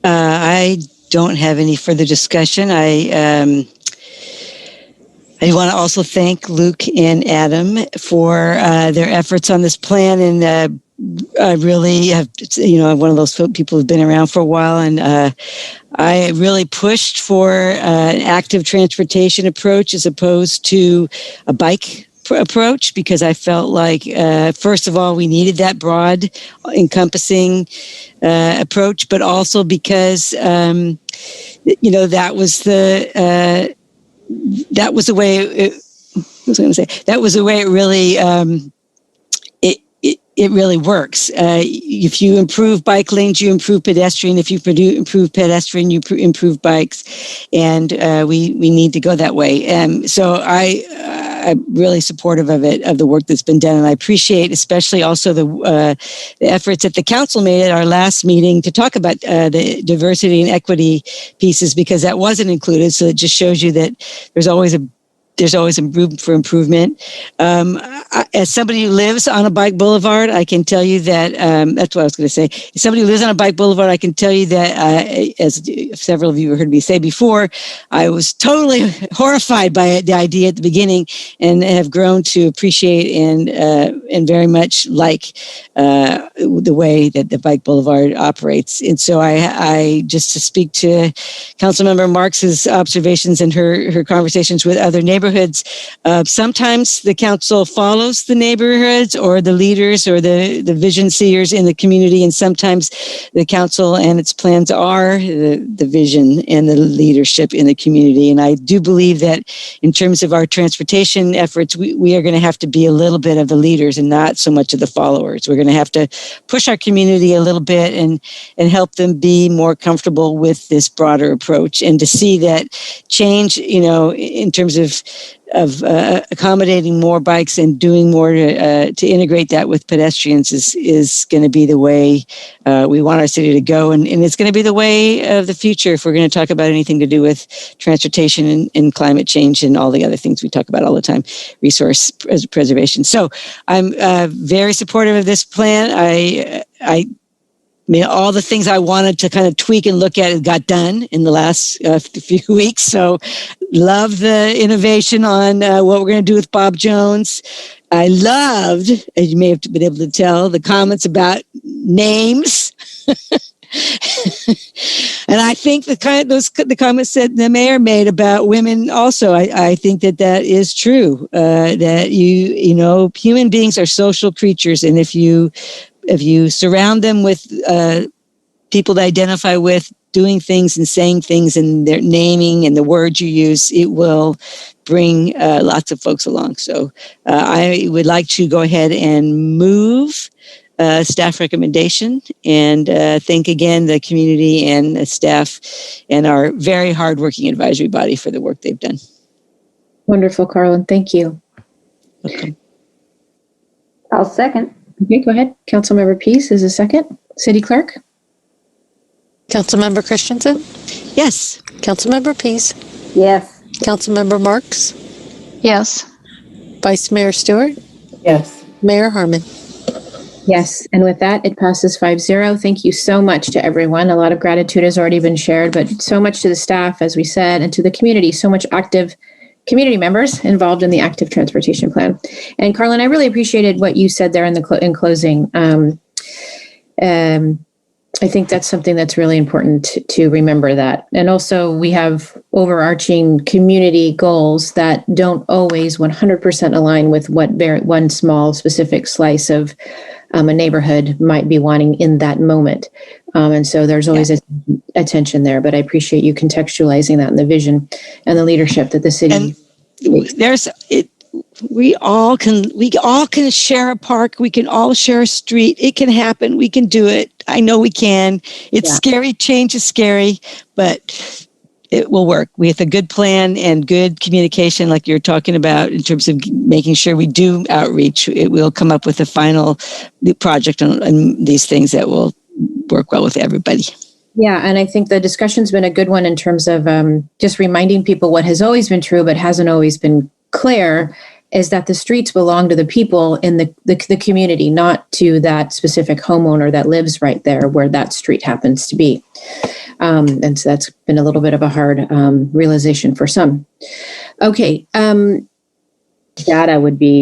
I don't have any further discussion. I want to also thank Luke and Adam for their efforts on this plan, and I really have, I'm one of those people who've been around for a while, and I really pushed for an active transportation approach as opposed to a bike approach, because I felt like, first of all, we needed that broad, encompassing approach, but also because, that was the way it really it really works. If you improve bike lanes, you improve pedestrian. If you improve pedestrian, you improve bikes, and we need to go that way. So I'm really supportive of it, of the work that's been done, and I appreciate especially also the efforts that the council made at our last meeting to talk about the diversity and equity pieces, because that wasn't included. So it just shows you that there's always room for improvement. As somebody who lives on a bike boulevard, I can tell you that, that's what I was going to say. As somebody who lives on a bike boulevard, I can tell you that, as several of you heard me say before, I was totally horrified by the idea at the beginning, and have grown to appreciate and very much like the way that the bike boulevard operates. And so I just to speak to Councilmember Marks's observations and her conversations with other neighborhoods, sometimes the council follows the neighborhoods or the leaders or the vision seers in the community, and sometimes the council and its plans are the vision and the leadership in the community. And I do believe that in terms of our transportation efforts, we are going to have to be a little bit of the leaders and not so much of the followers. We're going to have to push our community a little bit and help them be more comfortable with this broader approach, and to see that change, in terms of accommodating more bikes and doing more to integrate that with pedestrians is going to be the way we want our city to go, and it's going to be the way of the future if we're going to talk about anything to do with transportation and climate change and all the other things we talk about all the time, resource preservation. So I'm very supportive of this plan. I mean, all the things I wanted to kind of tweak and look at got done in the last few weeks. So love the innovation on what we're going to do with Bob Jones. I loved, as you may have been able to tell, the comments about names. And I think the comments that the mayor made about women also, I think that is true. That human beings are social creatures, and if you surround them with people to identify with, doing things and saying things, and their naming and the words you use, it will bring lots of folks along. So I would like to go ahead and move staff recommendation, and thank again the community and the staff and our very hardworking advisory body for the work they've done. Wonderful, Carlyn. Thank you. Welcome. I'll second. Okay, go ahead. Councilmember Peace is a second. City Clerk? Councilmember Christianson? Yes. Councilmember Peace? Yes. Councilmember Marks? Yes. Vice Mayor Stewart? Yes. Mayor Harmon? Yes. And with that, it passes 5-0. Thank you so much to everyone. A lot of gratitude has already been shared, but so much to the staff, as we said, and to the community, so much active community members involved in the active transportation plan. And Carlyn, I really appreciated what you said there in closing. I think that's something that's really important to remember that. And also we have overarching community goals that don't always 100% align with what one small specific slice of a neighborhood might be wanting in that moment. And so there's always a tension there, but I appreciate you contextualizing that in the vision and the leadership that the city takes. We all can share a park. We can all share a street. It can happen. We can do it. I know we can. It's scary. Change is scary, but it will work. With a good plan and good communication, like you're talking about, in terms of making sure we do outreach, it will come up with a final project on these things that will work well with everybody. Yeah, and I think the discussion's been a good one in terms of just reminding people what has always been true but hasn't always been clear, is that the streets belong to the people in the community, not to that specific homeowner that lives right there where that street happens to be. And so that's been a little bit of a hard realization for some. Okay. Data would be